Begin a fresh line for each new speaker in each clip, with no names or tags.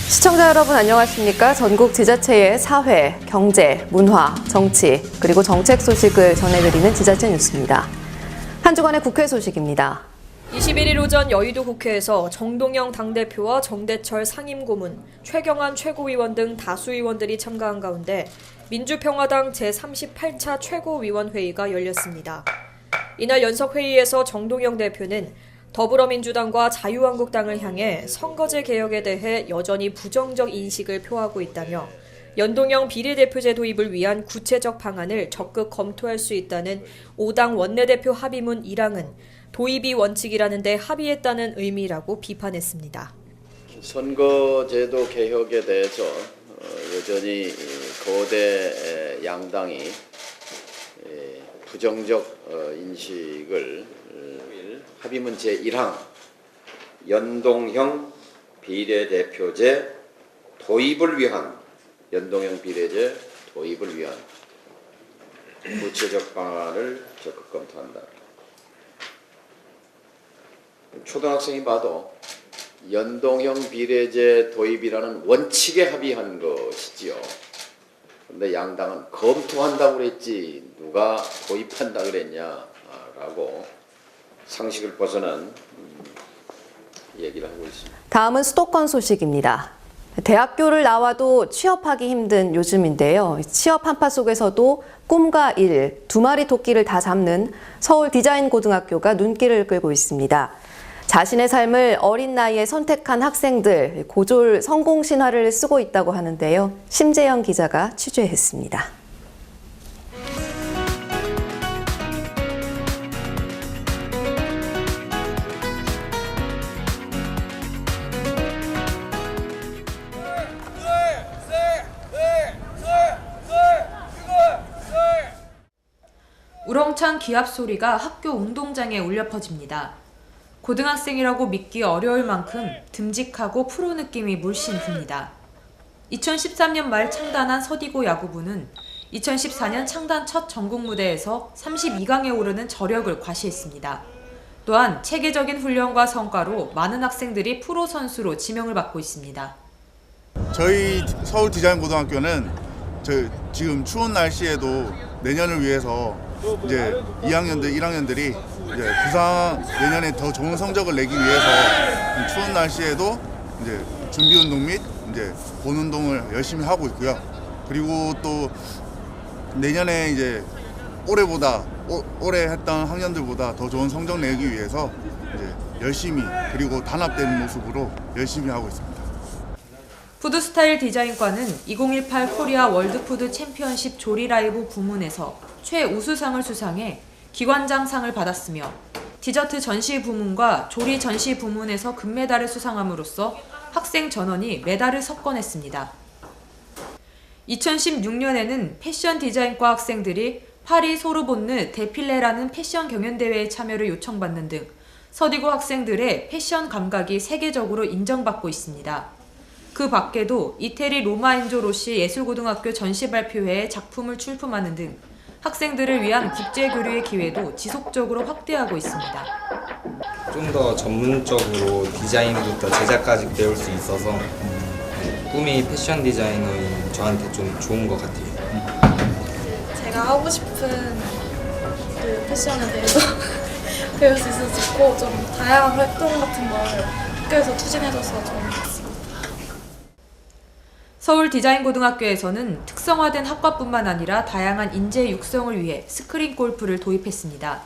시청자 여러분 안녕하십니까? 전국 지자체의 사회, 경제, 문화, 정치, 그리고 정책 소식을 전해드리는 지자체 뉴스입니다. 한 주간의 국회 소식입니다.
21일 오전 여의도 국회에서 정동영 당대표와 정대철 상임고문, 최경환 최고위원 등 다수 의원들이 참가한 가운데 민주평화당 제38차 최고위원회의가 열렸습니다. 이날 연석회의에서 정동영 대표는 더불어민주당과 자유한국당을 향해 선거제 개혁에 대해 여전히 부정적 인식을 표하고 있다며 연동형 비례대표제 도입을 위한 구체적 방안을 적극 검토할 수 있다는 5당 원내대표 합의문 1항은 도입이 원칙이라는 데 합의했다는 의미라고 비판했습니다.
선거제도 개혁에 대해서 여전히 거대 양당이 부정적 인식을 합의문 제1항 연동형 비례대표제 도입을 위한 구체적 방안을 적극 검토한다. 초등학생이 봐도 연동형 비례제 도입이라는 원칙에 합의한 것이지요. 그런데 양당은 검토한다고 그랬지 누가 도입한다 그랬냐라고 상식을 벗어난 얘기를 하고 있습니다.
다음은 수도권 소식입니다. 대학교를 나와도 취업하기 힘든 요즘인데요. 취업 한파 속에서도 꿈과 일, 두 마리 토끼를 다 잡는 서울 디자인고등학교가 눈길을 끌고 있습니다. 자신의 삶을 어린 나이에 선택한 학생들, 고졸 성공 신화를 쓰고 있다고 하는데요. 심재영 기자가 취재했습니다.
우렁찬 기합 소리가 학교 운동장에 울려 퍼집니다. 고등학생이라고 믿기 어려울 만큼 듬직하고 프로 느낌이 물씬 듭니다. 2013년 말 창단한 서디고 야구부는 2014년 창단 첫 전국 무대에서 32강에 오르는 저력을 과시했습니다. 또한 체계적인 훈련과 성과로 많은 학생들이 프로 선수로 지명을 받고 있습니다.
저희 서울 디자인고등학교는 지금 추운 날씨에도 내년을 위해서 이제 2학년들, 1학년들이 이제 내년에 더 좋은 성적을 내기 위해서 추운 날씨에도 이제 준비 운동 및 이제 본 운동을 열심히 하고 있고요. 그리고 또 내년에 이제 올해 했던 학년들보다 더 좋은 성적 내기 위해서 이제 열심히 그리고 단합된 모습으로 열심히 하고 있습니다.
푸드스타일 디자인과는 2018 코리아 월드푸드 챔피언십 조리 라이브 부문에서 최우수상을 수상해 기관장상을 받았으며 디저트 전시 부문과 조리 전시 부문에서 금메달을 수상함으로써 학생 전원이 메달을 석권했습니다. 2016년에는 패션 디자인과 학생들이 파리 소르본느 데필레라는 패션 경연대회에 참여를 요청받는 등 서디고 학생들의 패션 감각이 세계적으로 인정받고 있습니다. 그 밖에도 이태리 로마엔조로시 예술고등학교 전시발표회에 작품을 출품하는 등 학생들을 위한 국제교류의 기회도 지속적으로 확대하고 있습니다.
좀 더 전문적으로 디자인부터 제작까지 배울 수 있어서 꿈이 패션 디자이너인 저한테 좀 좋은 것 같아요.
제가 하고 싶은 그 패션에 대해서 배울 수 있어서 좋고 좀 다양한 활동 같은 걸 학교에서 추진해줘서 좋은 것 같습니다.
서울 디자인고등학교에서는 특성화된 학과뿐만 아니라 다양한 인재 육성을 위해 스크린 골프를 도입했습니다.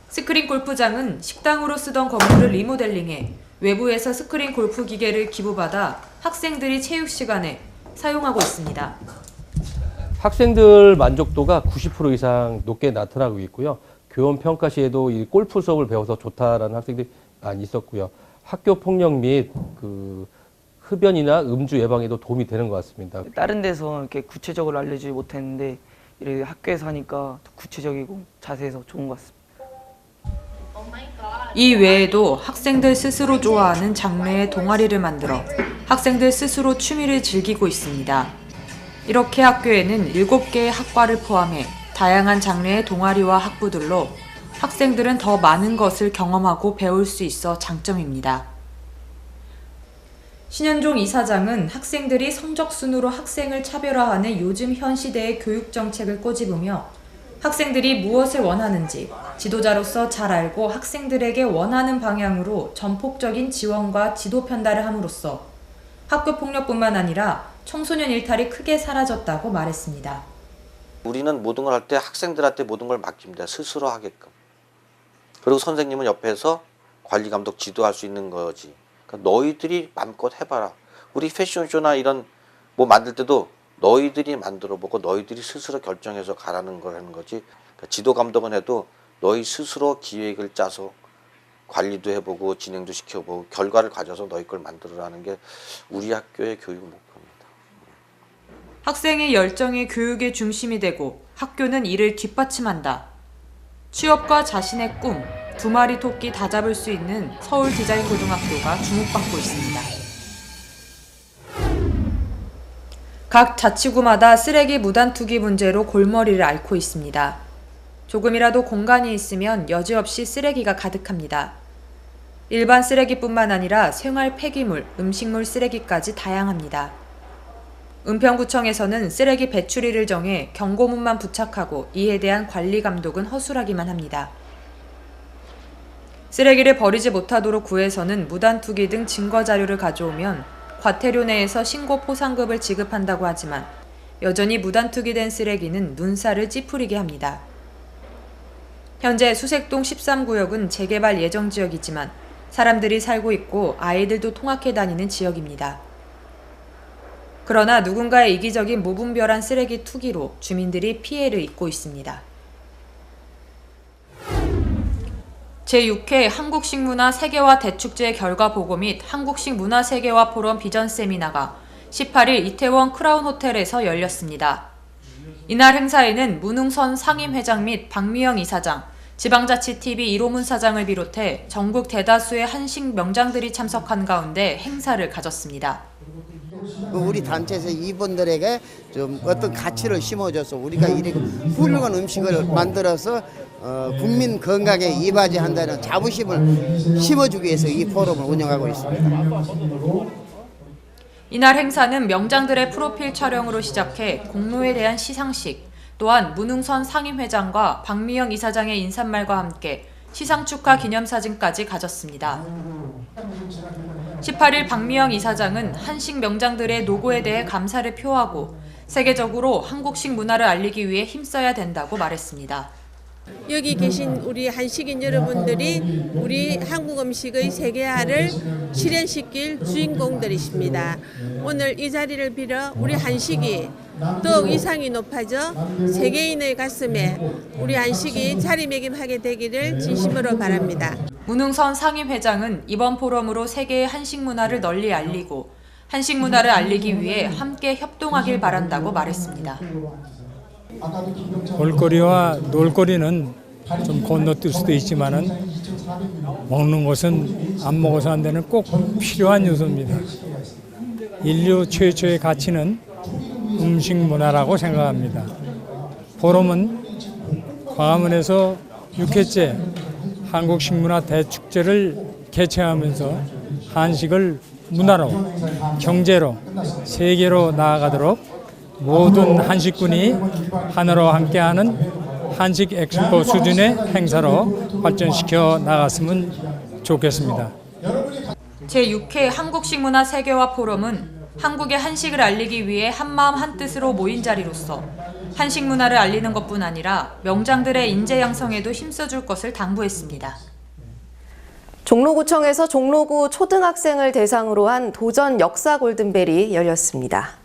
스크린 골프장은 식당으로 쓰던 건물을 리모델링해 외부에서 스크린 골프 기계를 기부받아 학생들이 체육 시간에 사용하고 있습니다.
학생들 만족도가 90% 이상 높게 나타나고 있고요. 교원 평가 시에도 이 골프 수업을 배워서 좋다라는 학생들이 많이 있었고요. 학교 폭력 및 흡연이나 음주 예방에도 도움이 되는 것 같습니다.
다른 데서 이렇게 구체적으로 알려주지 못했는데 이렇게 학교에서 하니까 더 구체적이고 자세해서 좋은 것 같습니다.
이 외에도 학생들 스스로 좋아하는 장르의 동아리를 만들어 학생들 스스로 취미를 즐기고 있습니다. 이렇게 학교에는 7개의 학과를 포함해 다양한 장르의 동아리와 학부들로 학생들은 더 많은 것을 경험하고 배울 수 있어 장점입니다. 신현종 이사장은 학생들이 성적 순으로 학생을 차별화하는 요즘 현 시대의 교육 정책을 꼬집으며 학생들이 무엇을 원하는지 지도자로서 잘 알고 학생들에게 원하는 방향으로 전폭적인 지원과 지도 편달을 함으로써 학교 폭력뿐만 아니라 청소년 일탈이 크게 사라졌다고 말했습니다.
우리는 모든 걸 할 때 학생들한테 모든 걸 맡깁니다. 스스로 하게끔. 그리고 선생님은 옆에서 관리 감독 지도할 수 있는 거지. 그러니까 너희들이 맘껏 해봐라. 우리 패션쇼나 이런 뭐 만들 때도 너희들이 만들어보고 너희들이 스스로 결정해서 가라는 걸 하는 거지. 그러니까 지도 감독은 해도 너희 스스로 기획을 짜서 관리도 해보고 진행도 시켜보고 결과를 가져서 너희 걸 만들어라는 게 우리 학교의 교육 목표입니다.
학생의 열정이 교육의 중심이 되고 학교는 이를 뒷받침한다. 취업과 자신의 꿈, 두 마리 토끼 다 잡을 수 있는 서울디자인고등학교가 주목받고 있습니다. 각 자치구마다 쓰레기 무단 투기 문제로 골머리를 앓고 있습니다. 조금이라도 공간이 있으면 여지없이 쓰레기가 가득합니다. 일반 쓰레기뿐만 아니라 생활 폐기물, 음식물 쓰레기까지 다양합니다. 은평구청에서는 쓰레기 배출일을 정해 경고문만 부착하고 이에 대한 관리 감독은 허술하기만 합니다. 쓰레기를 버리지 못하도록 구에서는 무단 투기 등 증거 자료를 가져오면 과태료 내에서 신고 포상금을 지급한다고 하지만 여전히 무단 투기된 쓰레기는 눈살을 찌푸리게 합니다. 현재 수색동 13구역은 재개발 예정 지역이지만 사람들이 살고 있고 아이들도 통학해 다니는 지역입니다. 그러나 누군가의 이기적인 무분별한 쓰레기 투기로 주민들이 피해를 입고 있습니다. 제6회 한국식문화 세계화 대축제 결과 보고 및 한국식 문화 세계화 포럼 비전 세미나가 18일 이태원 크라운 호텔에서 열렸습니다. 이날 행사에는 문웅선 상임회장 및 박미영 이사장, 지방자치TV 이로문 사장을 비롯해 전국 대다수의 한식 명장들이 참석한 가운데 행사를 가졌습니다.
우리 단체에서 이분들에게 좀 어떤 가치를 심어줘서 우리가 이렇게 훌륭한 음식을 만들어서 국민 건강에 이바지한다는 자부심을 심어주기 위해서 이 포럼을 운영하고 있습니다.
이날 행사는 명장들의 프로필 촬영으로 시작해 공로에 대한 시상식, 또한 문웅선 상임회장과 박미영 이사장의 인사말과 함께 시상 축하 기념사진까지 가졌습니다. 18일 박미영 이사장은 한식 명장들의 노고에 대해 감사를 표하고 세계적으로 한국식 문화를 알리기 위해 힘써야 된다고 말했습니다.
여기 계신 우리 한식인 여러분들이 우리 한국 음식의 세계화를 실현시킬 주인공들이십니다. 오늘 이 자리를 빌어 우리 한식이 더욱 위상이 높아져 세계인의 가슴에 우리 한식이 자리매김하게 되기를 진심으로 바랍니다.
문웅선 상임회장은 이번 포럼으로 세계의 한식 문화를 널리 알리고 한식 문화를 알리기 위해 함께 협동하길 바란다고 말했습니다.
볼거리와 놀거리는 좀 건너뛸 수도 있지만은 먹는 것은 안 먹어서 안 되는 꼭 필요한 요소입니다. 인류 최초의 가치는 음식 문화라고 생각합니다. 포럼은 광화문에서 6회째 한국식문화 대축제를 개최하면서 한식을 문화로, 경제로, 세계로 나아가도록 모든 한식군이 하나로 함께하는 한식 엑스포 수준의 행사로 발전시켜 나갔으면 좋겠습니다.
제6회 한국식문화 세계화 포럼은 한국의 한식을 알리기 위해 한마음 한뜻으로 모인 자리로서 한식 문화를 알리는 것뿐 아니라 명장들의 인재 양성에도 힘써줄 것을 당부했습니다.
종로구청에서 종로구 초등학생을 대상으로 한 도전 역사 골든벨이 열렸습니다.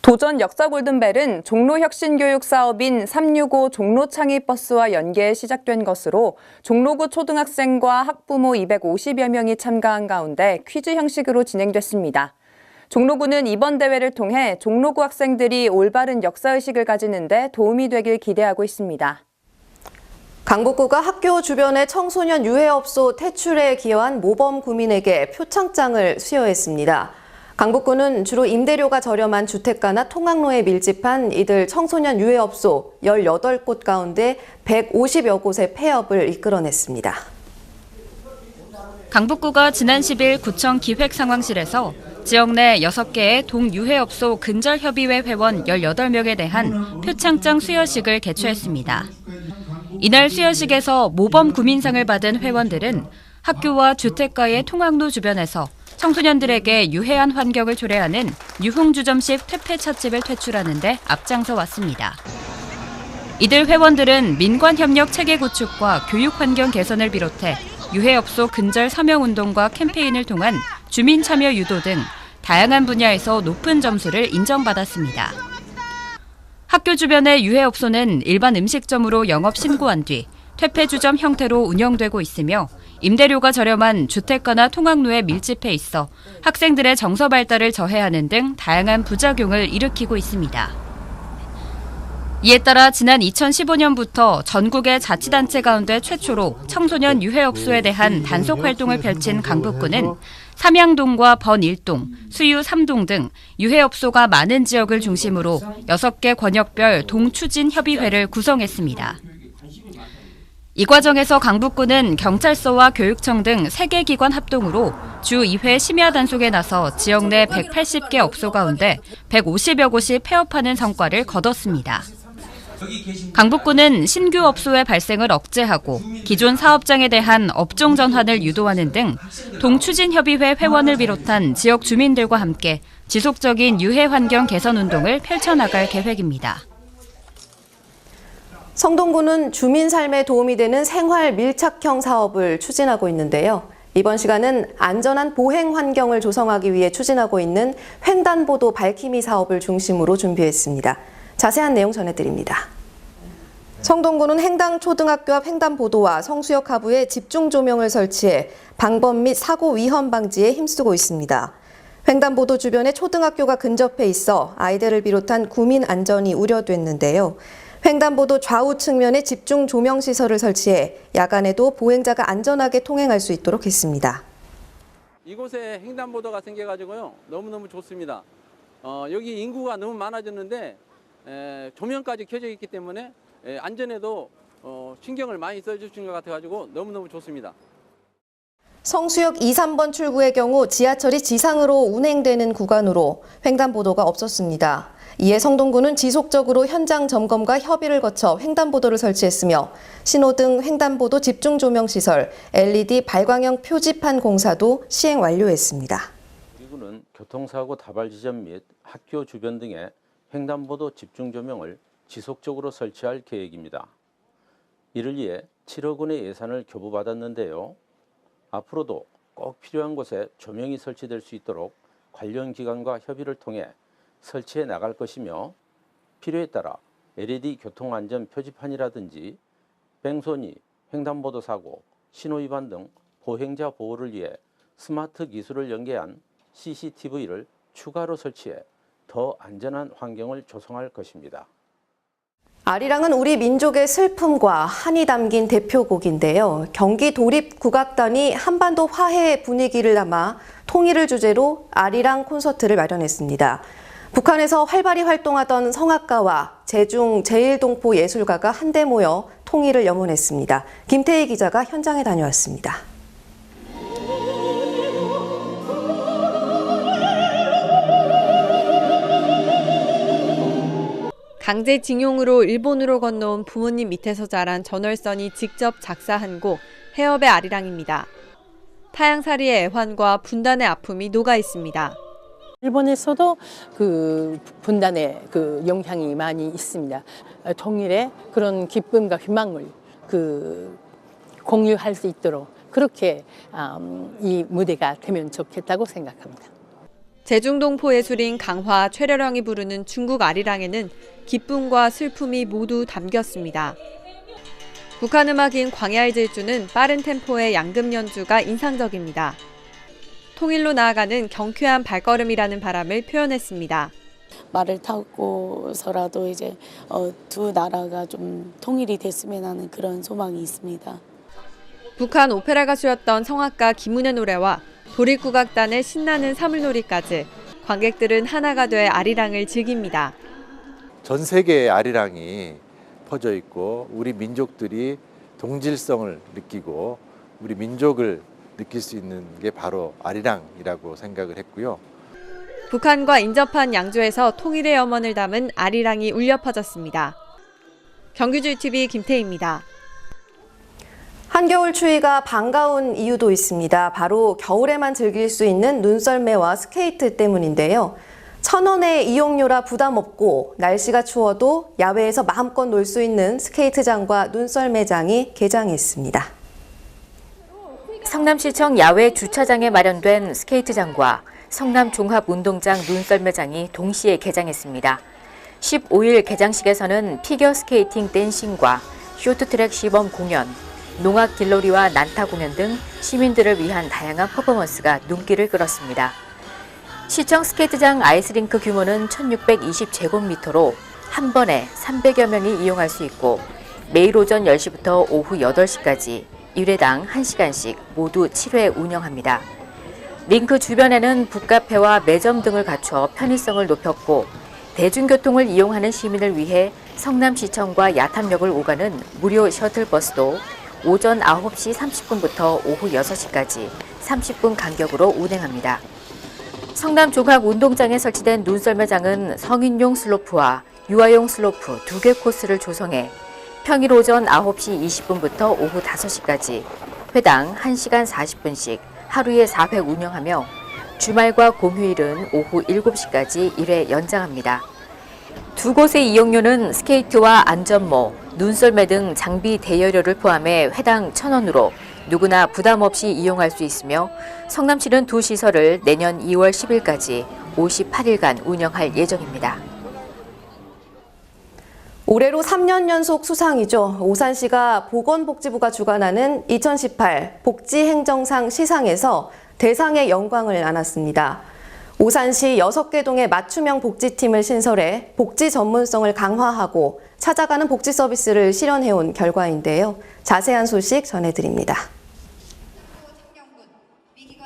도전 역사 골든벨은 종로 혁신교육 사업인 365 종로 창의버스와 연계해 시작된 것으로 종로구 초등학생과 학부모 250여 명이 참가한 가운데 퀴즈 형식으로 진행됐습니다. 종로구는 이번 대회를 통해 종로구 학생들이 올바른 역사의식을 가지는 데 도움이 되길 기대하고 있습니다.
강북구가 학교 주변의 청소년 유해업소 퇴출에 기여한 모범 구민에게 표창장을 수여했습니다. 강북구는 주로 임대료가 저렴한 주택가나 통학로에 밀집한 이들 청소년 유해업소 18곳 가운데 150여 곳의 폐업을 이끌어냈습니다.
강북구가 지난 10일 구청 기획상황실에서 지역 내 6개의 동유해업소 근절협의회 회원 18명에 대한 표창장 수여식을 개최했습니다. 이날 수여식에서 모범 구민상을 받은 회원들은 학교와 주택가의 통학로 주변에서 청소년들에게 유해한 환경을 초래하는 유흥주점식 퇴폐 찻집을 퇴출하는 데 앞장서 왔습니다. 이들 회원들은 민관협력 체계 구축과 교육 환경 개선을 비롯해 유해업소 근절 서명운동과 캠페인을 통한 주민 참여 유도 등 다양한 분야에서 높은 점수를 인정받았습니다. 학교 주변의 유해업소는 일반 음식점으로 영업 신고한 뒤 퇴폐주점 형태로 운영되고 있으며 임대료가 저렴한 주택가나 통학로에 밀집해 있어 학생들의 정서 발달을 저해하는 등 다양한 부작용을 일으키고 있습니다. 이에 따라 지난 2015년부터 전국의 자치단체 가운데 최초로 청소년 유해업소에 대한 단속 활동을 펼친 강북구는 삼양동과 번일동, 수유 3동 등 유해업소가 많은 지역을 중심으로 6개 권역별 동추진협의회를 구성했습니다. 이 과정에서 강북구는 경찰서와 교육청 등 3개 기관 합동으로 주 2회 심야 단속에 나서 지역 내 180개 업소 가운데 150여 곳이 폐업하는 성과를 거뒀습니다. 강북구는 신규 업소의 발생을 억제하고 기존 사업장에 대한 업종 전환을 유도하는 등 동추진협의회 회원을 비롯한 지역 주민들과 함께 지속적인 유해 환경 개선 운동을 펼쳐나갈 계획입니다.
성동구는 주민 삶에 도움이 되는 생활 밀착형 사업을 추진하고 있는데요. 이번 시간은 안전한 보행 환경을 조성하기 위해 추진하고 있는 횡단보도 밝히미 사업을 중심으로 준비했습니다. 자세한 내용 전해드립니다. 성동구는 행당초등학교 앞 횡단보도와 성수역 하부에 집중 조명을 설치해 방범 및 사고 위험 방지에 힘쓰고 있습니다. 횡단보도 주변에 초등학교가 근접해 있어 아이들을 비롯한 구민 안전이 우려됐는데요. 횡단보도 좌우 측면에 집중 조명 시설을 설치해 야간에도 보행자가 안전하게 통행할 수 있도록 했습니다.
이곳에 횡단보도가 생겨가지고요 너무너무 좋습니다. 여기 인구가 너무 많아졌는데 조명까지 켜져 있기 때문에 안전에도 신경을 많이 써주신 것 같아가지고 너무너무 좋습니다.
성수역 2, 3번 출구의 경우 지하철이 지상으로 운행되는 구간으로 횡단보도가 없었습니다. 이에 성동구는 지속적으로 현장 점검과 협의를 거쳐 횡단보도를 설치했으며 신호등, 횡단보도 집중 조명 시설, LED 발광형 표지판 공사도 시행 완료했습니다.
우리 구는 교통사고 다발 지점 및 학교 주변 등에 횡단보도 집중 조명을 지속적으로 설치할 계획입니다. 이를 위해 7억 원의 예산을 교부받았는데요. 앞으로도 꼭 필요한 곳에 조명이 설치될 수 있도록 관련 기관과 협의를 통해 설치해 나갈 것이며 필요에 따라 LED 교통안전 표지판이라든지 뺑소니, 횡단보도 사고, 신호위반 등 보행자 보호를 위해 스마트 기술을 연계한 CCTV를 추가로 설치해 더 안전한 환경을 조성할 것입니다.
아리랑은 우리 민족의 슬픔과 한이 담긴 대표곡인데요. 경기 도립국악단이 한반도 화해 분위기를 담아 통일을 주제로 아리랑 콘서트를 마련했습니다. 북한에서 활발히 활동하던 성악가와 제중 제1동포 예술가가 한데 모여 통일을 염원했습니다. 김태희 기자가 현장에 다녀왔습니다.
강제징용으로 일본으로 건너온 부모님 밑에서 자란 전월선이 직접 작사한 곡 해협의 아리랑입니다. 타향살이의 애환과 분단의 아픔이 녹아 있습니다.
일본에서도 그 분단의 그 영향이 많이 있습니다. 통일의 그런 기쁨과 희망을 공유할 수 있도록 그렇게 이 무대가 되면 좋겠다고 생각합니다.
제중동포 예술인 강화, 최려령이 부르는 중국 아리랑에는 기쁨과 슬픔이 모두 담겼습니다. 북한 음악인 광야의 질주는 빠른 템포의 양금 연주가 인상적입니다. 통일로 나아가는 경쾌한 발걸음이라는 바람을 표현했습니다.
말을 타고서라도 이제 두 나라가 좀 통일이 됐으면 하는 그런 소망이 있습니다.
북한 오페라 가수였던 성악가 김은혜 노래와 도립국악단의 신나는 사물놀이까지 관객들은 하나가 돼 아리랑을 즐깁니다.
전 세계에 아리랑이 퍼져 있고 우리 민족들이 동질성을 느끼고 우리 민족을 느낄 수 있는 게 바로 아리랑이라고 생각을 했고요.
북한과 인접한 양조에서 통일의 염원을 담은 아리랑이 울려 퍼졌습니다. 경기주의TV 김태희입니다.
한겨울 추위가 반가운 이유도 있습니다. 바로 겨울에만 즐길 수 있는 눈썰매와 스케이트 때문인데요. 1,000원의 이용료라 부담 없고 날씨가 추워도 야외에서 마음껏 놀 수 있는 스케이트장과 눈썰매장이 개장했습니다.
성남시청 야외 주차장에 마련된 스케이트장과 성남종합운동장 눈썰매장이 동시에 개장했습니다. 15일 개장식에서는 피겨스케이팅 댄싱과 쇼트트랙 시범 공연, 농악 길놀이와 난타 공연 등 시민들을 위한 다양한 퍼포먼스가 눈길을 끌었습니다. 시청 스케이트장 아이스링크 규모는 1620제곱미터로 한 번에 300여 명이 이용할 수 있고 매일 오전 10시부터 오후 8시까지 1회당 1시간씩 모두 7회 운영합니다. 링크 주변에는 북카페와 매점 등을 갖춰 편의성을 높였고 대중교통을 이용하는 시민을 위해 성남시청과 야탐역을 오가는 무료 셔틀버스도 오전 9시 30분부터 오후 6시까지 30분 간격으로 운행합니다. 성남종합운동장에 설치된 눈썰매장은 성인용 슬로프와 유아용 슬로프 2개 코스를 조성해 평일 오전 9시 20분부터 오후 5시까지 회당 1시간 40분씩 하루에 4회 운영하며 주말과 공휴일은 오후 7시까지 1회 연장합니다. 두 곳의 이용료는 스케이트와 안전모, 눈썰매 등 장비 대여료를 포함해 회당 1,000원으로 누구나 부담 없이 이용할 수 있으며 성남시는 두 시설을 내년 2월 10일까지 58일간 운영할 예정입니다.
올해로 3년 연속 수상이죠. 오산시가 보건복지부가 주관하는 2018 복지행정상 시상에서 대상의 영광을 안았습니다. 오산시 6개 동의 맞춤형 복지팀을 신설해 복지 전문성을 강화하고 찾아가는 복지 서비스를 실현해온 결과인데요. 자세한 소식 전해드립니다.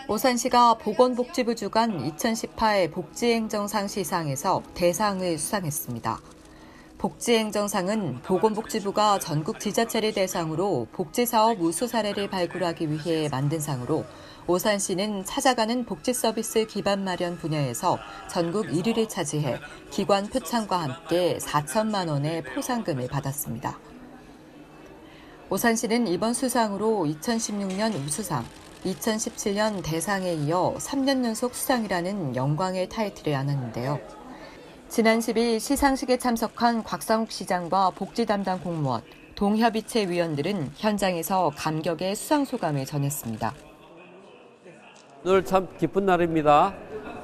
오산시가 보건복지부 주관 2018 복지행정상 시상에서 대상을 수상했습니다. 복지행정상은 보건복지부가 전국 지자체를 대상으로 복지사업 우수 사례를 발굴하기 위해 만든 상으로 오산시는 찾아가는 복지서비스 기반 마련 분야에서 전국 1위를 차지해 기관 표창과 함께 4천만 원의 포상금을 받았습니다. 오산시는 이번 수상으로 2016년 우수상, 2017년 대상에 이어 3년 연속 수상이라는 영광의 타이틀을 안았는데요. 지난 10일 시상식에 참석한 곽상욱 시장과 복지 담당 공무원, 동협의체 위원들은 현장에서 감격의 수상 소감을 전했습니다.
오늘 참 기쁜 날입니다.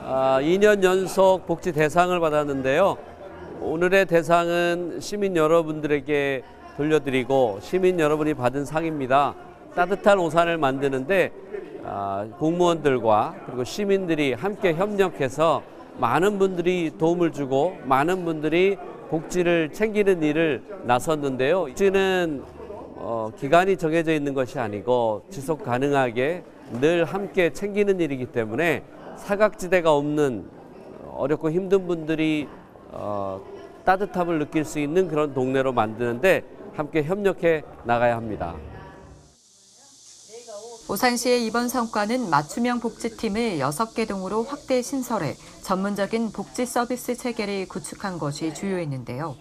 2년 연속 복지 대상을 받았는데요. 오늘의 대상은 시민 여러분들에게 돌려드리고 시민 여러분이 받은 상입니다. 따뜻한 오산을 만드는데 공무원들과 그리고 시민들이 함께 협력해서 많은 분들이 도움을 주고 많은 분들이 복지를 챙기는 일을 나섰는데요. 복지는 기간이 정해져 있는 것이 아니고 지속 가능하게 늘 함께 챙기는 일이기 때문에 사각지대가 없는 어렵고 힘든 분들이 따뜻함을 느낄 수 있는 그런 동네로 만드는데 함께 협력해 나가야 합니다.
오산시의 이번 성과는 맞춤형 복지팀을 6개 동으로 확대 신설해 전문적인 복지 서비스 체계를 구축한 것이 주요했는데요.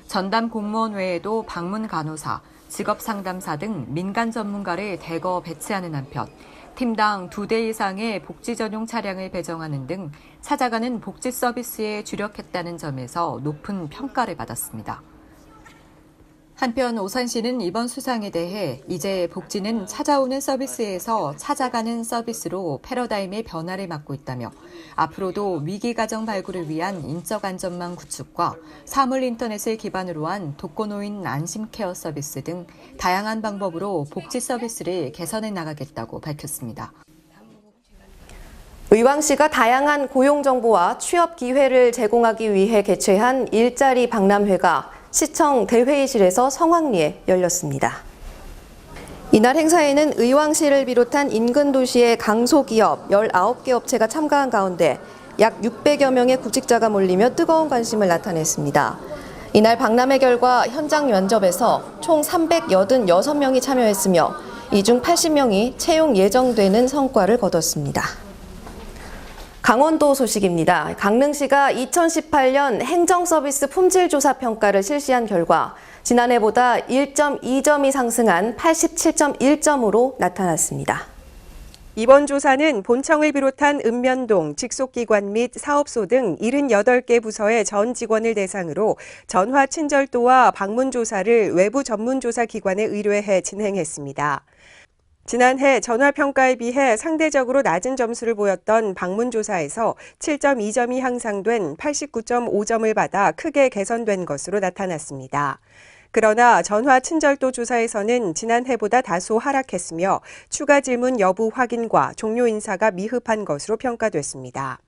전담 공무원 외에도 방문 간호사, 직업 상담사 등 민간 전문가를 대거 배치하는 한편 팀당 2대 이상의 복지 전용 차량을 배정하는 등 찾아가는 복지 서비스에 주력했다는 점에서 높은 평가를 받았습니다. 한편 오산시는 이번 수상에 대해 이제 복지는 찾아오는 서비스에서 찾아가는 서비스로 패러다임의 변화를 맞고 있다며 앞으로도 위기 가정 발굴을 위한 인적 안전망 구축과 사물 인터넷을 기반으로 한 독거노인 안심 케어 서비스 등 다양한 방법으로 복지 서비스를 개선해 나가겠다고 밝혔습니다.
의왕시가 다양한 고용 정보와 취업 기회를 제공하기 위해 개최한 일자리 박람회가 시청 대회의실에서 성황리에 열렸습니다. 이날 행사에는 의왕시를 비롯한 인근 도시의 강소기업 19개 업체가 참가한 가운데 약 600여 명의 구직자가 몰리며 뜨거운 관심을 나타냈습니다. 이날 박람회 결과 현장 면접에서 총 386명이 참여했으며 이 중 80명이 채용 예정되는 성과를 거뒀습니다. 강원도 소식입니다. 강릉시가 2018년 행정서비스 품질조사 평가를 실시한 결과 지난해보다 1.2점이 상승한 87.1점으로 나타났습니다.
이번 조사는 본청을 비롯한 읍면동, 직속기관 및 사업소 등 78개 부서의 전 직원을 대상으로 전화 친절도와 방문 조사를 외부 전문조사 기관에 의뢰해 진행했습니다. 지난해 전화평가에 비해 상대적으로 낮은 점수를 보였던 방문조사에서 7.2점이 향상된 89.5점을 받아 크게 개선된 것으로 나타났습니다. 그러나 전화 친절도 조사에서는 지난해보다 다소 하락했으며 추가 질문 여부 확인과 종료 인사가 미흡한 것으로 평가됐습니다.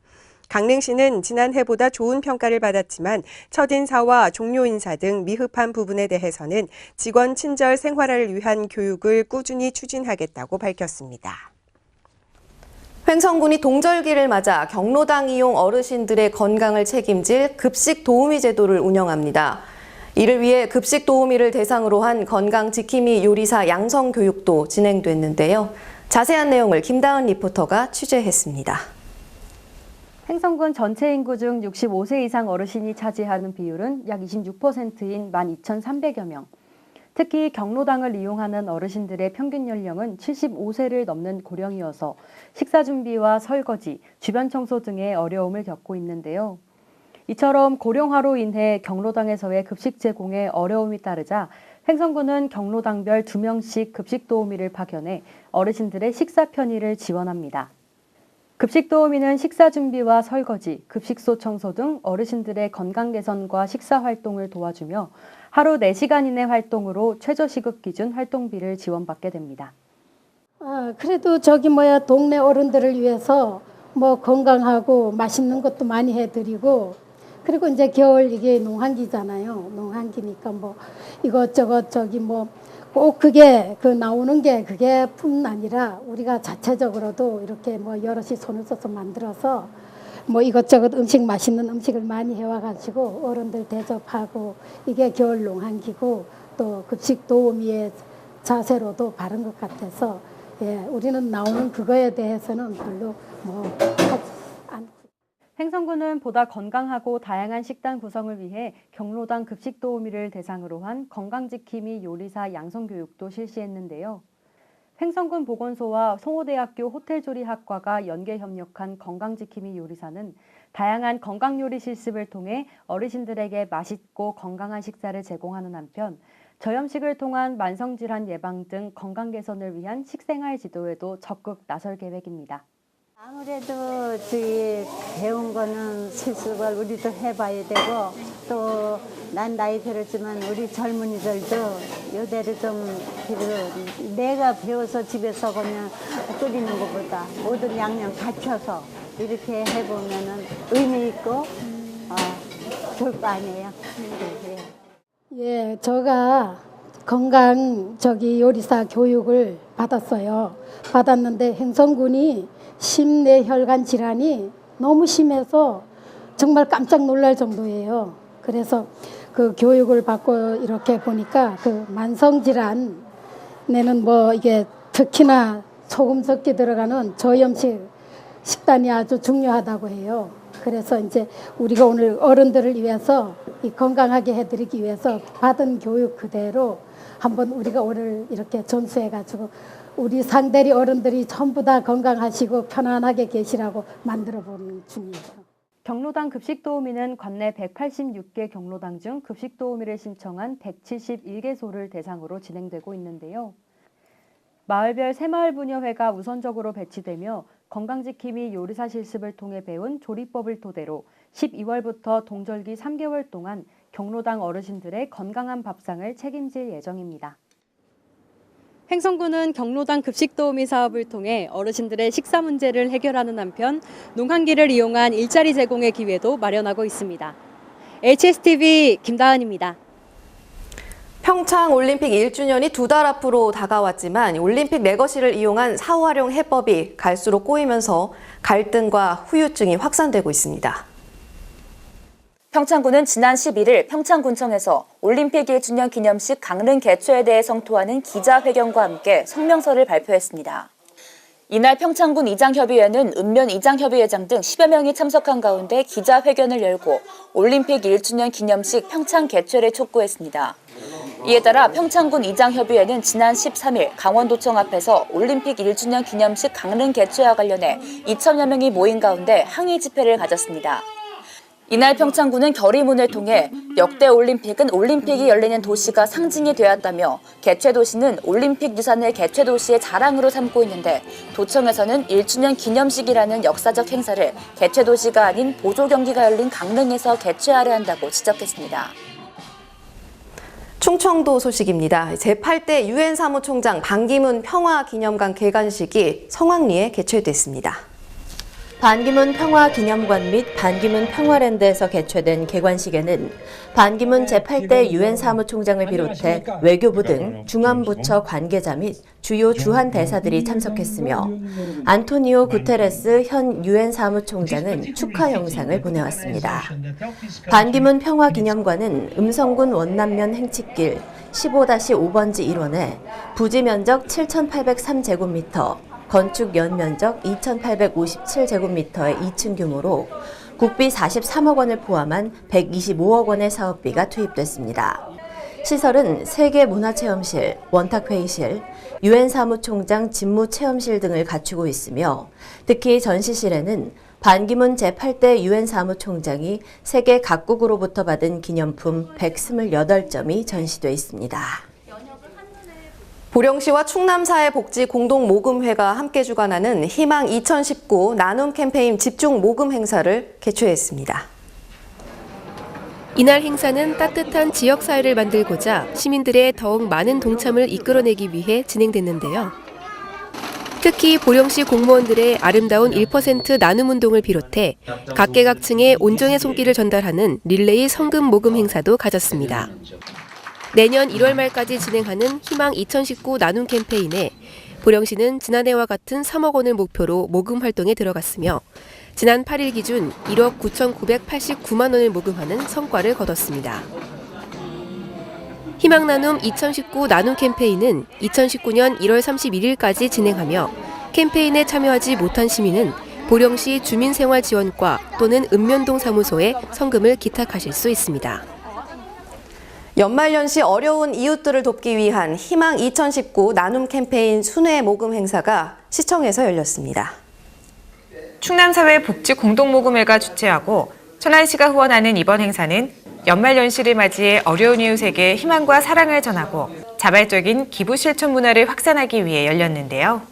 강릉시는 지난해보다 좋은 평가를 받았지만 첫인사와 종료 인사 등 미흡한 부분에 대해서는 직원 친절 생활화를 위한 교육을 꾸준히 추진하겠다고 밝혔습니다.
횡성군이 동절기를 맞아 경로당 이용 어르신들의 건강을 책임질 급식 도우미 제도를 운영합니다. 이를 위해 급식 도우미를 대상으로 한 건강지킴이 요리사 양성 교육도 진행됐는데요. 자세한 내용을 김다은 리포터가 취재했습니다.
횡성군 전체 인구 중 65세 이상 어르신이 차지하는 비율은 약 26%인 12,300여 명. 특히 경로당을 이용하는 어르신들의 평균 연령은 75세를 넘는 고령이어서 식사 준비와 설거지, 주변 청소 등의 어려움을 겪고 있는데요. 이처럼 고령화로 인해 경로당에서의 급식 제공에 어려움이 따르자 횡성군은 경로당별 2명씩 급식 도우미를 파견해 어르신들의 식사 편의를 지원합니다. 급식 도우미는 식사 준비와 설거지, 급식소 청소 등 어르신들의 건강 개선과 식사 활동을 도와주며 하루 4시간 이내 활동으로 최저 시급 기준 활동비를 지원받게 됩니다.
그래도 동네 어른들을 위해서 건강하고 맛있는 것도 많이 해드리고, 그리고 이제 겨울 이게 농한기잖아요. 농한기니까 이것저것 꼭 그게 나오는 게 그게 뿐 아니라 우리가 자체적으로도 이렇게 여럿이 손을 써서 만들어서 이것저것 맛있는 음식을 많이 해와가지고 어른들 대접하고, 이게 겨울 농한기고 또 급식 도우미의 자세로도 바른 것 같아서, 우리는 나오는 그거에 대해서는 별로 하지 않고.
횡성군은 보다 건강하고 다양한 식단 구성을 위해 경로당 급식 도우미를 대상으로 한 건강지킴이 요리사 양성교육도 실시했는데요. 횡성군 보건소와 송호대학교 호텔조리학과가 연계 협력한 건강지킴이 요리사는 다양한 건강요리 실습을 통해 어르신들에게 맛있고 건강한 식사를 제공하는 한편 저염식을 통한 만성질환 예방 등 건강 개선을 위한 식생활 지도에도 적극 나설 계획입니다.
아무래도 저희 배운 거는 실습을 우리도 해봐야 되고, 또 난 나이 들었지만 우리 젊은이들도 이대로 좀 내가 배워서 집에서 그냥 끓이는 것보다 모든 양념 갖춰서 이렇게 해보면은 의미 있고 좋을 거 아니에요.
예, 제가 건강 요리사 교육을 받았어요. 받았는데 횡성군이 심뇌혈관 질환이 너무 심해서 정말 깜짝 놀랄 정도예요. 그래서 그 교육을 받고 이렇게 보니까 그 만성 질환에는 이게 특히나 소금 적게 들어가는 저염식 식단이 아주 중요하다고 해요. 그래서 이제 우리가 오늘 어른들을 위해서 이 건강하게 해드리기 위해서 받은 교육 그대로 한번 우리가 오늘 이렇게 전수해가지고 우리 상대리 어른들이 전부 다 건강하시고 편안하게 계시라고 만들어보는 중이에요.
경로당 급식도우미는 관내 186개 경로당 중 급식도우미를 신청한 171개소를 대상으로 진행되고 있는데요. 마을별 새마을부녀회가 우선적으로 배치되며 건강지킴이 요리사 실습을 통해 배운 조리법을 토대로 12월부터 동절기 3개월 동안 경로당 어르신들의 건강한 밥상을 책임질 예정입니다. 횡성군은 경로당 급식도우미 사업을 통해 어르신들의 식사 문제를 해결하는 한편 농한기를 이용한 일자리 제공의 기회도 마련하고 있습니다. HSTV 김다은입니다.
평창 올림픽 1주년이 2달 앞으로 다가왔지만 올림픽 레거시를 이용한 사후활용 해법이 갈수록 꼬이면서 갈등과 후유증이 확산되고 있습니다.
평창군은 지난 11일 평창군청에서 올림픽 1주년 기념식 강릉 개최에 대해 성토하는 기자회견과 함께 성명서를 발표했습니다. 이날 평창군 이장협의회는 읍면 이장협의회장 등 10여 명이 참석한 가운데 기자회견을 열고 올림픽 1주년 기념식 평창 개최를 촉구했습니다. 이에 따라 평창군 이장협의회는 지난 13일 강원도청 앞에서 올림픽 1주년 기념식 강릉 개최와 관련해 2천여 명이 모인 가운데 항의 집회를 가졌습니다. 이날 평창군은 결의문을 통해 역대 올림픽은 올림픽이 열리는 도시가 상징이 되었다며 개최 도시는 올림픽 유산을 개최 도시의 자랑으로 삼고 있는데 도청에서는 1주년 기념식이라는 역사적 행사를 개최 도시가 아닌 보조 경기가 열린 강릉에서 개최하려 한다고 지적했습니다.
충청도 소식입니다. 제8대 유엔 사무총장 반기문 평화기념관 개관식이 성황리에 개최됐습니다.
반기문 평화기념관 및 반기문 평화랜드에서 개최된 개관식에는 반기문 제8대 유엔 사무총장을 비롯해 외교부 등 중앙부처 관계자 및 주요 주한 대사들이 참석했으며 안토니오 구테레스 현 유엔 사무총장은 축하 영상을 보내왔습니다. 반기문 평화기념관은 음성군 원남면 행치길 15-5번지 1원에 부지 면적 7,803제곱미터, 건축 연면적 2,857제곱미터의 2층 규모로 국비 43억 원을 포함한 125억 원의 사업비가 투입됐습니다. 시설은 세계문화체험실, 원탁회의실, 유엔 사무총장 집무체험실 등을 갖추고 있으며 특히 전시실에는 반기문 제8대 유엔 사무총장이 세계 각국으로부터 받은 기념품 128점이 전시돼 있습니다.
보령시와 충남사회복지공동모금회가 함께 주관하는 희망 2019 나눔 캠페인 집중 모금 행사를 개최했습니다.
이날 행사는 따뜻한 지역사회를 만들고자 시민들의 더욱 많은 동참을 이끌어내기 위해 진행됐는데요. 특히 보령시 공무원들의 아름다운 1% 나눔 운동을 비롯해 각계각층에 온정의 손길을 전달하는 릴레이 성금 모금 행사도 가졌습니다. 내년 1월 말까지 진행하는 희망 2019 나눔 캠페인에 보령시는 지난해와 같은 3억 원을 목표로 모금 활동에 들어갔으며 지난 8일 기준 1억 9,989만 원을 모금하는 성과를 거뒀습니다. 희망 나눔 2019 나눔 캠페인은 2019년 1월 31일까지 진행하며 캠페인에 참여하지 못한 시민은 보령시 주민생활지원과 또는 읍면동 사무소에 성금을 기탁하실 수 있습니다.
연말연시 어려운 이웃들을 돕기 위한 희망 2019 나눔 캠페인 순회 모금 행사가 시청에서 열렸습니다.
충남사회복지공동모금회가 주최하고 천안시가 후원하는 이번 행사는 연말연시를 맞이해 어려운 이웃에게 희망과 사랑을 전하고 자발적인 기부 실천 문화를 확산하기 위해 열렸는데요.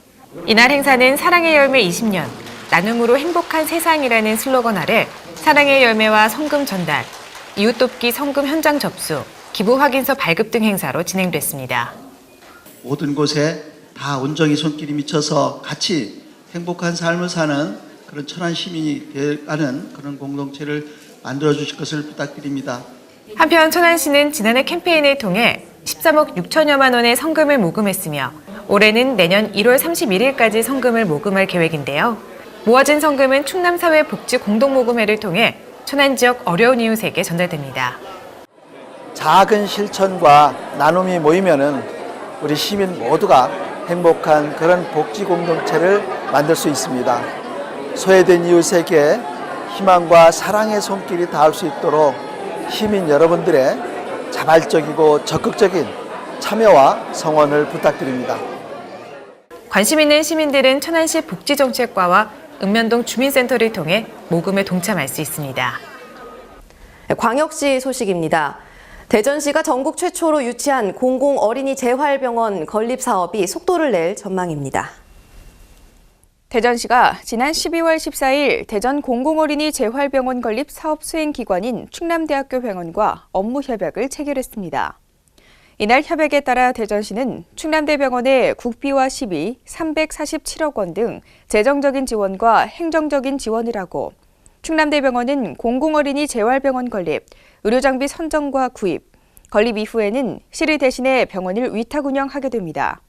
이날 행사는 사랑의 열매 20년, 나눔으로 행복한 세상이라는 슬로건 아래 사랑의 열매와 성금 전달, 이웃 돕기 성금 현장 접수, 기부 확인서 발급 등 행사로 진행됐습니다.
모든 곳에 다 온정의 손길이 미쳐서 같이 행복한 삶을 사는 그런 천안 시민이 되어가는 그런 공동체를 만들어 주실 것을 부탁드립니다.
한편 천안시는 지난해 캠페인을 통해 13억 6천여만 원의 성금을 모금했으며 올해는 내년 1월 31일까지 성금을 모금할 계획인데요. 모아진 성금은 충남사회복지공동모금회를 통해 천안 지역 어려운 이웃에게 전달됩니다.
작은 실천과 나눔이 모이면은 우리 시민 모두가 행복한 그런 복지 공동체를 만들 수 있습니다. 소외된 이웃에게 희망과 사랑의 손길이 닿을 수 있도록 시민 여러분들의 자발적이고 적극적인 참여와 성원을 부탁드립니다.
관심 있는 시민들은 천안시 복지정책과와 읍면동 주민센터를 통해 모금에 동참할 수 있습니다.
광역시 소식입니다. 대전시가 전국 최초로 유치한 공공 어린이 재활병원 건립 사업이 속도를 낼 전망입니다.
대전시가 지난 12월 14일 대전 공공어린이 재활병원 건립 사업 수행 기관인 충남대학교 병원과 업무 협약을 체결했습니다. 이날 협약에 따라 대전시는 충남대병원에 국비와 시비 347억 원 등 재정적인 지원과 행정적인 지원을 하고 충남대병원은 공공어린이 재활병원 건립, 의료장비 선정과 구입, 건립 이후에는 시를 대신해 병원을 위탁 운영하게 됩니다.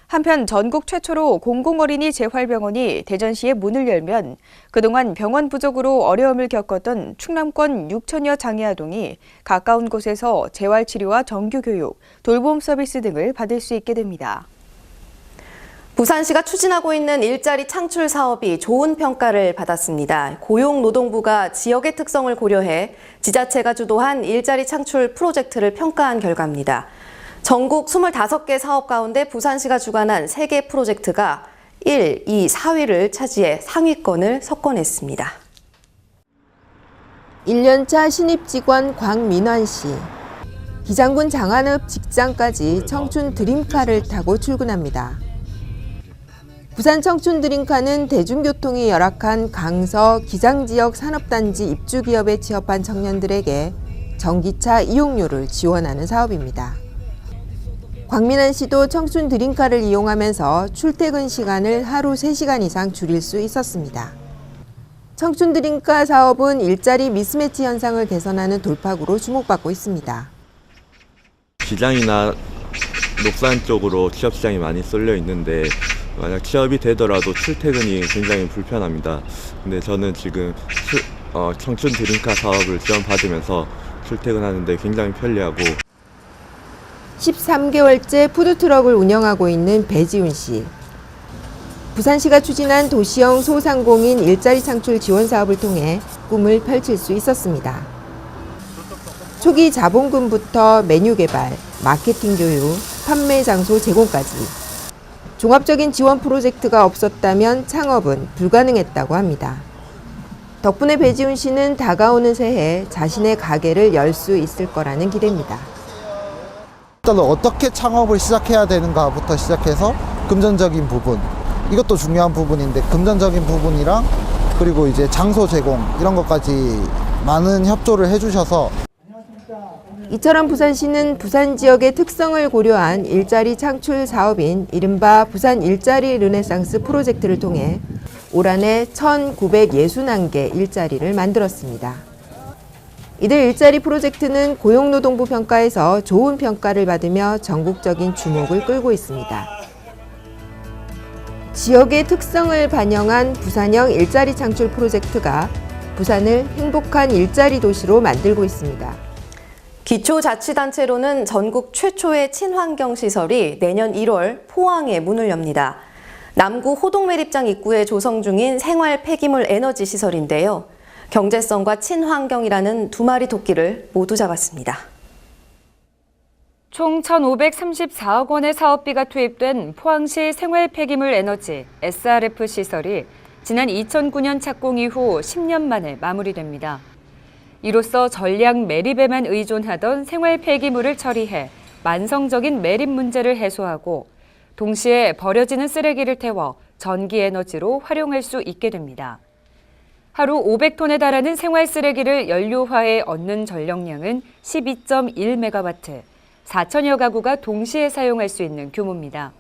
한편 전국 최초로 공공어린이 재활병원이 대전시에 문을 열면 그동안 병원 부족으로 어려움을 겪었던 충남권 6천여 장애아동이 가까운 곳에서 재활치료와 정규교육, 돌봄 서비스 등을 받을 수 있게 됩니다.
부산시가 추진하고 있는 일자리 창출 사업이 좋은 평가를 받았습니다. 고용노동부가 지역의 특성을 고려해 지자체가 주도한 일자리 창출 프로젝트를 평가한 결과입니다. 전국 25개 사업 가운데 부산시가 주관한 3개 프로젝트가 1, 2, 4위를 차지해 상위권을 석권했습니다.
1년차 신입직원 광민환 씨. 기장군 장안읍 직장까지 청춘 드림카를 타고 출근합니다. 부산 청춘 드림카는 대중교통이 열악한 강서 기장지역 산업단지 입주기업에 취업한 청년들에게 전기차 이용료를 지원하는 사업입니다. 광민환 씨도 청춘 드림카를 이용하면서 출퇴근 시간을 하루 3시간 이상 줄일 수 있었습니다. 청춘 드림카 사업은 일자리 미스매치 현상을 개선하는 돌파구로 주목받고 있습니다.
기장이나 녹산 쪽으로 취업시장이 많이 쏠려 있는데 만약 취업이 되더라도 출퇴근이 굉장히 불편합니다. 근데 저는 지금 청춘 드림카 사업을 지원받으면서 출퇴근하는데 굉장히 편리하고
13개월째 푸드트럭을 운영하고 있는 배지훈 씨. 부산시가 추진한 도시형 소상공인 일자리 창출 지원 사업을 통해 꿈을 펼칠 수 있었습니다. 초기 자본금부터 메뉴 개발, 마케팅 교육, 판매 장소 제공까지. 종합적인 지원 프로젝트가 없었다면 창업은 불가능했다고 합니다. 덕분에 배지훈 씨는 다가오는 새해 자신의 가게를 열 수 있을 거라는 기대입니다.
일단 어떻게 창업을 시작해야 되는가부터 시작해서 금전적인 부분, 이것도 중요한 부분인데 금전적인 부분이랑 그리고 이제 장소 제공 이런 것까지 많은 협조를 해주셔서
이처럼 부산시는 부산 지역의 특성을 고려한 일자리 창출 사업인 이른바 부산 일자리 르네상스 프로젝트를 통해 올 한해 1,961개 일자리를 만들었습니다. 이들 일자리 프로젝트는 고용노동부 평가에서 좋은 평가를 받으며 전국적인 주목을 끌고 있습니다. 지역의 특성을 반영한 부산형 일자리 창출 프로젝트가 부산을 행복한 일자리 도시로 만들고 있습니다.
기초자치단체로는 전국 최초의 친환경 시설이 내년 1월 포항에 문을 엽니다. 남구 호동매립장 입구에 조성 중인 생활 폐기물 에너지 시설인데요. 경제성과 친환경이라는 2마리 토끼를 모두 잡았습니다.
총 1,534억 원의 사업비가 투입된 포항시 생활 폐기물 에너지 SRF 시설이 지난 2009년 착공 이후 10년 만에 마무리됩니다. 이로써 전량 매립에만 의존하던 생활 폐기물을 처리해 만성적인 매립 문제를 해소하고 동시에 버려지는 쓰레기를 태워 전기 에너지로 활용할 수 있게 됩니다. 하루 500톤에 달하는 생활 쓰레기를 연료화해 얻는 전력량은 12.1메가와트, 4천여 가구가 동시에 사용할 수 있는 규모입니다.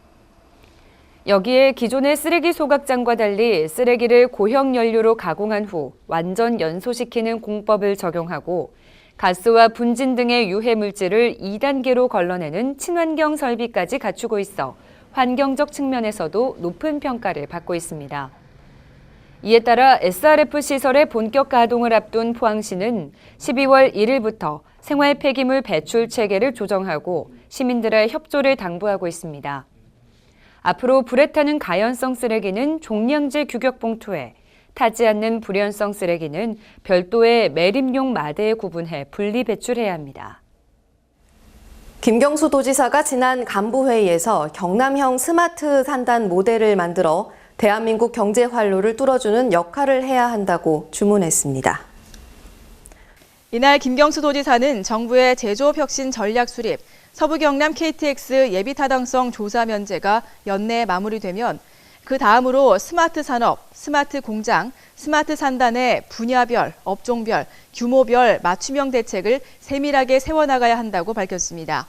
여기에 기존의 쓰레기 소각장과 달리 쓰레기를 고형 연료로 가공한 후 완전 연소시키는 공법을 적용하고 가스와 분진 등의 유해 물질을 2단계로 걸러내는 친환경 설비까지 갖추고 있어 환경적 측면에서도 높은 평가를 받고 있습니다. 이에 따라 SRF 시설의 본격 가동을 앞둔 포항시는 12월 1일부터 생활 폐기물 배출 체계를 조정하고 시민들의 협조를 당부하고 있습니다. 앞으로 불에 타는 가연성 쓰레기는 종량제 규격 봉투에, 타지 않는 불연성 쓰레기는 별도의 매립용 마대에 구분해 분리 배출해야 합니다.
김경수 도지사가 지난 간부회의에서 경남형 스마트 산단 모델을 만들어 대한민국 경제 활로를 뚫어주는 역할을 해야 한다고 주문했습니다.
이날 김경수 도지사는 정부의 제조업 혁신 전략 수립, 서부 경남 KTX 예비 타당성 조사 면제가 연내에 마무리되면 그 다음으로 스마트 산업, 스마트 공장, 스마트 산단의 분야별, 업종별, 규모별 맞춤형 대책을 세밀하게 세워나가야 한다고 밝혔습니다.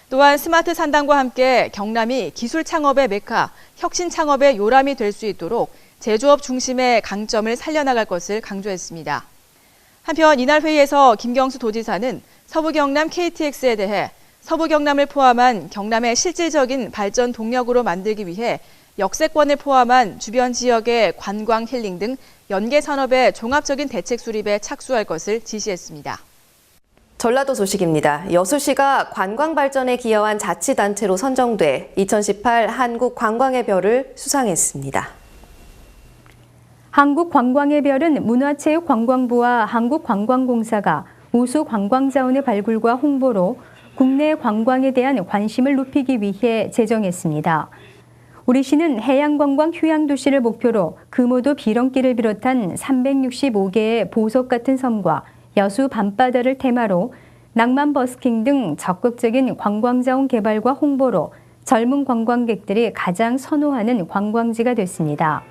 또한 스마트 산단과 함께 경남이 기술 창업의 메카, 혁신 창업의 요람이 될 수 있도록 제조업 중심의 강점을 살려나갈 것을 강조했습니다. 한편 이날 회의에서 김경수 도지사는 서부 경남 KTX에 대해
서부 경남을 포함한 경남의 실질적인 발전 동력으로 만들기 위해 역세권을 포함한 주변 지역의 관광 힐링 등 연계 산업의 종합적인 대책 수립에 착수할 것을 지시했습니다.
전라도 소식입니다. 여수시가 관광 발전에 기여한 자치단체로 선정돼 2018 한국관광의 별을 수상했습니다.
한국관광의 별은 문화체육관광부와 한국관광공사가 우수 관광자원의 발굴과 홍보로 국내 관광에 대한 관심을 높이기 위해 제정했습니다. 우리 시는 해양관광 휴양도시를 목표로 금오도 비렁길을 비롯한 365개의 보석 같은 섬과 여수 밤바다를 테마로 낭만 버스킹 등 적극적인 관광자원 개발과 홍보로 젊은 관광객들이 가장 선호하는 관광지가 됐습니다.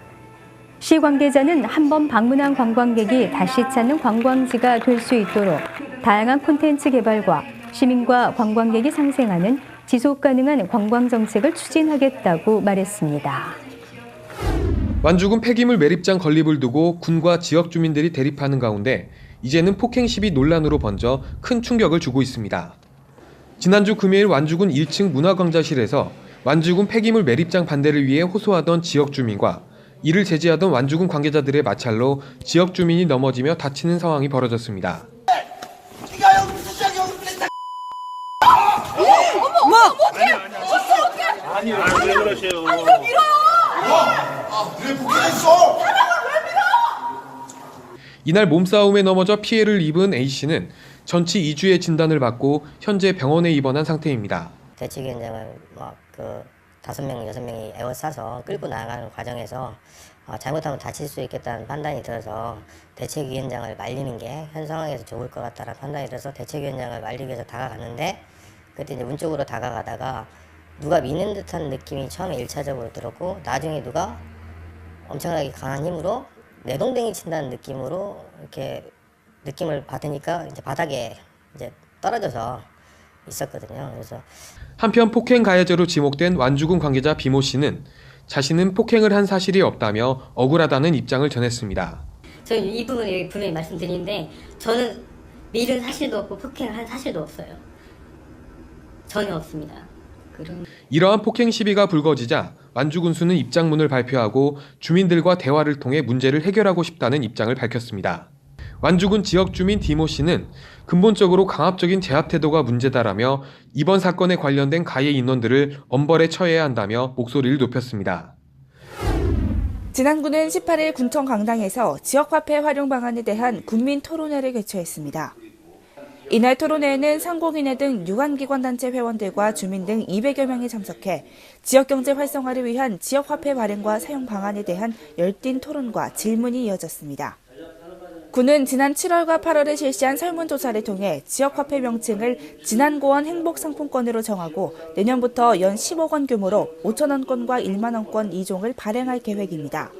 시 관계자는 한 번 방문한 관광객이 다시 찾는 관광지가 될 수 있도록 다양한 콘텐츠 개발과 시민과 관광객이 상생하는 지속가능한 관광정책을 추진하겠다고 말했습니다.
완주군 폐기물 매립장 건립을 두고 군과 지역 주민들이 대립하는 가운데 이제는 폭행 시비 논란으로 번져 큰 충격을 주고 있습니다. 지난주 금요일 완주군 1층 문화광장실에서 완주군 폐기물 매립장 반대를 위해 호소하던 지역 주민과 이를 제지하던 완주군 관계자들의 마찰로 지역 주민이 넘어지며 다치는 상황이 벌어졌습니다.
어머! 어떡해! 아니, 왜 그러세요? 아니, 왜 밀어요! 왜 폭행했어? 사람을 왜 밀어!
이날 몸싸움에 넘어져 피해를 입은 A씨는 전치 2주의 진단을 받고 현재 병원에 입원한 상태입니다.
대책위원장을 5명, 6명이 에워싸서 끌고 나가는 과정에서 잘못하면 다칠 수 있겠다는 판단이 들어서 대책위원장을 말리는 게 현 상황에서 좋을 것 같다는 판단이 들어서 대책위원장을 말리기 위해서 다가갔는데 그때 이제 문 쪽으로 다가가다가 누가 미는 듯한 느낌이 처음에 1차적으로 들었고 나중에 누가 엄청나게 강한 힘으로 내동댕이 친다는 느낌으로 이렇게 느낌을 받으니까 이제 바닥에 이제 떨어져서 있었거든요. 그래서
한편 폭행 가해자로 지목된 완주군 관계자 비모 씨는 자신은 폭행을 한 사실이 없다며 억울하다는 입장을 전했습니다.
저는 이 부분을 분명히 말씀드리는데 저는 밀은 사실도 없고 폭행을 한 사실도 없어요. 전혀 없습니다.
이러한 폭행 시비가 불거지자 완주군수는 입장문을 발표하고 주민들과 대화를 통해 문제를 해결하고 싶다는 입장을 밝혔습니다. 완주군 지역 주민 디모 씨는 근본적으로 강압적인 제압 태도가 문제다라며 이번 사건에 관련된 가해 인원들을 엄벌에 처해야 한다며 목소리를 높였습니다.
진안군은 18일 군청 강당에서 지역화폐 활용 방안에 대한 군민 토론회를 개최했습니다. 이날 토론회에는 상공인회 등 유관기관단체 회원들과 주민 등 200여 명이 참석해 지역경제 활성화를 위한 지역화폐 발행과 사용 방안에 대한 열띤 토론과 질문이 이어졌습니다. 군은 지난 7월과 8월에 실시한 설문조사를 통해 지역화폐 명칭을 진안고원 행복상품권으로 정하고 내년부터 연 10억 원 규모로 5,000원권과 1만 원권 2종을 발행할 계획입니다.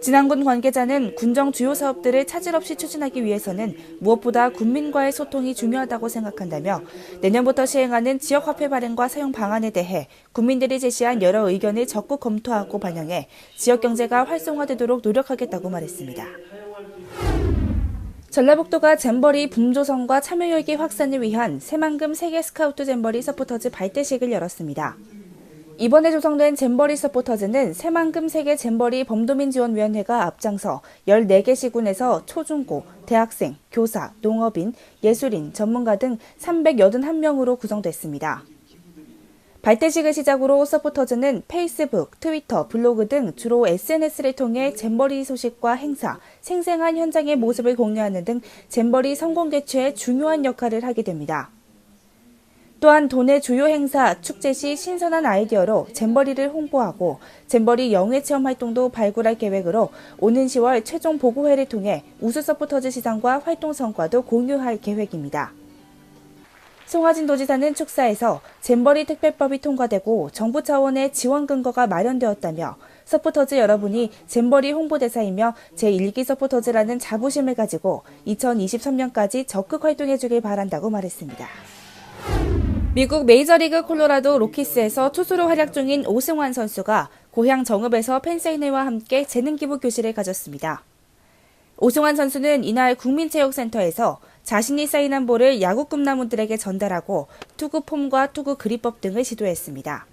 진안군 관계자는 군정 주요 사업들을 차질 없이 추진하기 위해서는 무엇보다 군민과의 소통이 중요하다고 생각한다며 내년부터 시행하는 지역화폐 발행과 사용 방안에 대해 국민들이 제시한 여러 의견을 적극 검토하고 반영해 지역경제가 활성화되도록 노력하겠다고 말했습니다. 전라북도가 잼버리 붐조성과 참여열기 확산을 위한 새만금 세계 스카우트 잼버리 서포터즈 발대식을 열었습니다. 이번에 조성된 잼버리 서포터즈는 새만금 세계 잼버리 범도민지원위원회가 앞장서 14개 시군에서 초중고, 대학생, 교사, 농업인, 예술인, 전문가 등 381명으로 구성됐습니다. 발대식을 시작으로 서포터즈는 페이스북, 트위터, 블로그 등 주로 SNS를 통해 잼버리 소식과 행사, 생생한 현장의 모습을 공유하는 등 잼버리 성공 개최에 중요한 역할을 하게 됩니다. 또한 도내 주요 행사, 축제 시 신선한 아이디어로 잼버리를 홍보하고 잼버리 영예체험 활동도 발굴할 계획으로 오는 10월 최종 보고회를 통해 우수 서포터즈 시상과 활동 성과도 공유할 계획입니다. 송하진 도지사는 축사에서 잼버리 특별법이 통과되고 정부 차원의 지원 근거가 마련되었다며 서포터즈 여러분이 잼버리 홍보대사이며 제1기 서포터즈라는 자부심을 가지고 2023년까지 적극 활동해주길 바란다고 말했습니다. 미국 메이저리그 콜로라도 로키스에서 투수로 활약 중인 오승환 선수가 고향 정읍에서 팬사인회와 함께 재능기부 교실을 가졌습니다. 오승환 선수는 이날 국민체육센터에서
자신이 사인한 볼을 야구 꿈나무들에게 전달하고 투구 폼과 투구 그립법 등을 지도했습니다.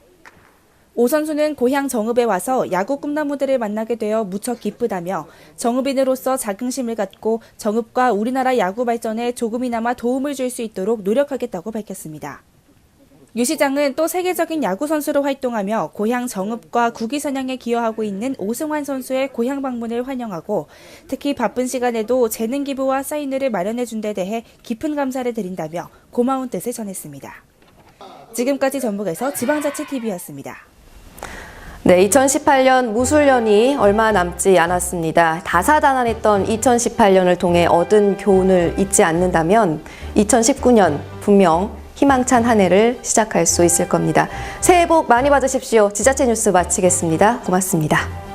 오 선수는 고향 정읍에 와서 야구 꿈나무들을 만나게 되어 무척 기쁘다며 정읍인으로서 자긍심을 갖고 정읍과 우리나라 야구 발전에 조금이나마 도움을 줄 수 있도록 노력하겠다고 밝혔습니다. 유 시장은 또 세계적인 야구 선수로 활동하며 고향 정읍과 국위 선양에 기여하고 있는 오승환 선수의 고향 방문을 환영하고 특히 바쁜 시간에도 재능 기부와 사인회를 마련해 준 데 대해 깊은 감사를 드린다며 고마운 뜻을 전했습니다. 지금까지 전북에서 지방자치TV였습니다.
네, 2018년 무술년이 얼마 남지 않았습니다. 다사다난했던 2018년을 통해 얻은 교훈을 잊지 않는다면 2019년 분명 희망찬 한 해를 시작할 수 있을 겁니다. 새해 복 많이 받으십시오. 지자체 뉴스 마치겠습니다. 고맙습니다.